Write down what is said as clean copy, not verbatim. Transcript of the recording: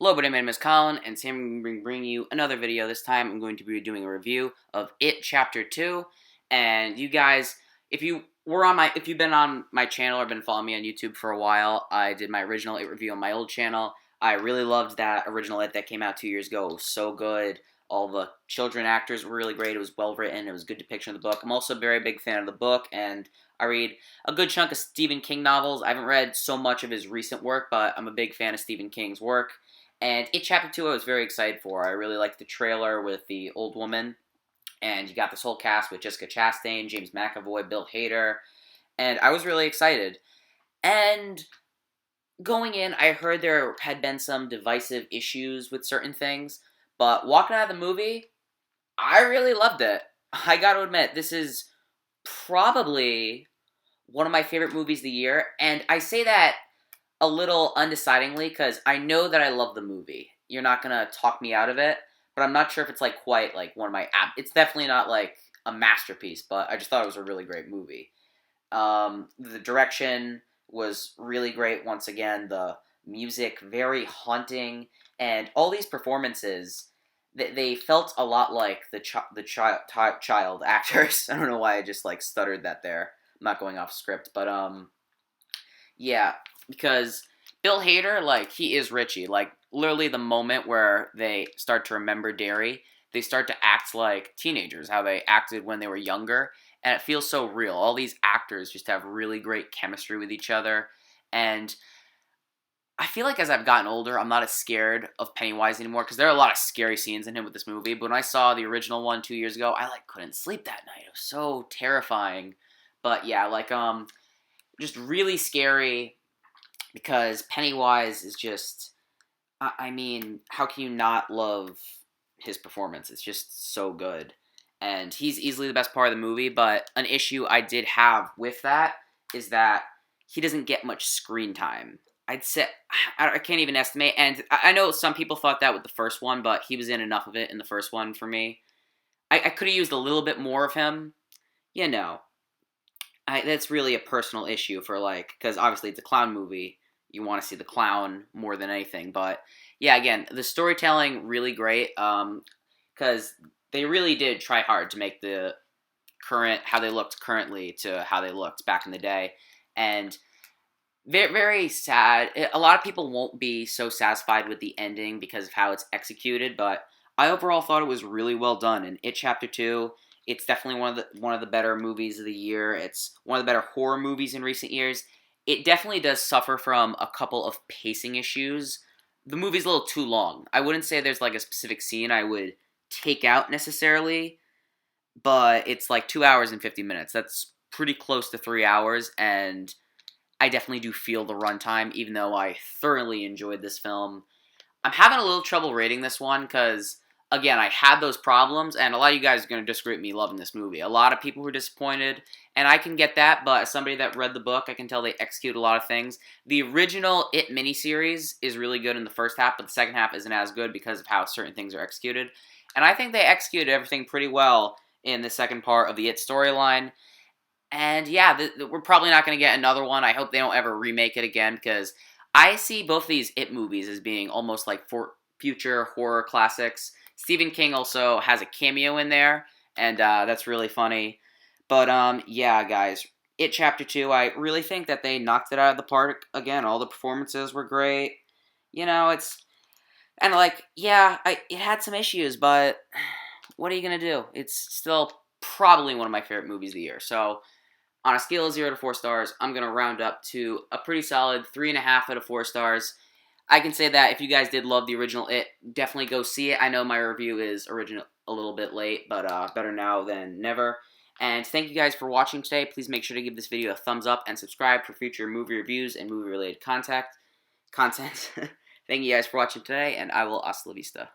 Hello, buddy, my name is Colin, and today I'm going to bring you another video. This time I'm going to be doing a review of It Chapter 2, and you guys, if you've been on my channel or been following me on YouTube for a while, I did my original It review on my old channel. I really loved that original It that came out 2 years ago. It was so good. All the children actors were really great. It was well written. It was a good depiction of the book. I'm also a very big fan of the book, and I read a good chunk of Stephen King novels. I haven't read so much of his recent work, but I'm a big fan of Stephen King's work. And It Chapter 2 I was very excited for. I really liked the trailer with the old woman. And you got this whole cast with Jessica Chastain, James McAvoy, Bill Hader. And I was really excited. And going in, I heard there had been some divisive issues with certain things. But walking out of the movie, I really loved it. I gotta admit, this is probably one of my favorite movies of the year. And I say that a little undecidingly because I know that I love the movie. You're not gonna talk me out of it, but I'm not sure if it's like quite like one of my it's definitely not like a masterpiece, but I just thought it was a really great movie. The direction was really great. Once again, the music very haunting, and all these performances they felt a lot like the child actors. I don't know why I just like stuttered that there. I'm not going off script, but yeah, because Bill Hader, like, he is Richie. Like, literally the moment where they start to remember Derry, they start to act like teenagers, how they acted when they were younger, and it feels so real. All these actors just have really great chemistry with each other, and I feel like as I've gotten older, I'm not as scared of Pennywise anymore, because there are a lot of scary scenes in him with this movie, but when I saw the original one 2 years ago, I, like, couldn't sleep that night. It was so terrifying. But, yeah, like, just really scary, because Pennywise is just, I mean, how can you not love his performance? It's just so good. And he's easily the best part of the movie, but an issue I did have with that is that he doesn't get much screen time. I'd say, I can't even estimate, and I know some people thought that with the first one, but he was in enough of it in the first one for me. I could have used a little bit more of him, you know. That's really a personal issue for, like, because obviously it's a clown movie. You want to see the clown more than anything. But, yeah, again, the storytelling, really great, because they really did try hard to make the how they looked currently to how they looked back in the day. And very, very sad. A lot of people won't be so satisfied with the ending because of how it's executed, but I overall thought it was really well done. And It Chapter 2, it's definitely one of the better movies of the year. It's one of the better horror movies in recent years. It definitely does suffer from a couple of pacing issues. The movie's a little too long. I wouldn't say there's like a specific scene I would take out necessarily, but it's like 2 hours and 50 minutes. That's pretty close to 3 hours, and I definitely do feel the runtime, even though I thoroughly enjoyed this film. I'm having a little trouble rating this one because, again, I had those problems, and a lot of you guys are going to disagree with me loving this movie. A lot of people were disappointed, and I can get that, but as somebody that read the book, I can tell they execute a lot of things. The original It miniseries is really good in the first half, but the second half isn't as good because of how certain things are executed. And I think they executed everything pretty well in the second part of the It storyline. And yeah, we're probably not going to get another one. I hope they don't ever remake it again, because I see both of these It movies as being almost like for future horror classics. Stephen King also has a cameo in there, and that's really funny. But yeah, guys, It Chapter 2, I really think that they knocked it out of the park again. All the performances were great. You know, and like, yeah, it had some issues, but what are you going to do? It's still probably one of my favorite movies of the year. So, on a scale of 0 to 4 stars, I'm going to round up to a pretty solid 3.5 out of 4 stars. I can say that if you guys did love the original It, definitely go see it. I know my review is original a little bit late, but better now than never. And thank you guys for watching today. Please make sure to give this video a thumbs up and subscribe for future movie reviews and movie-related content. Thank you guys for watching today, and I will hasta la vista.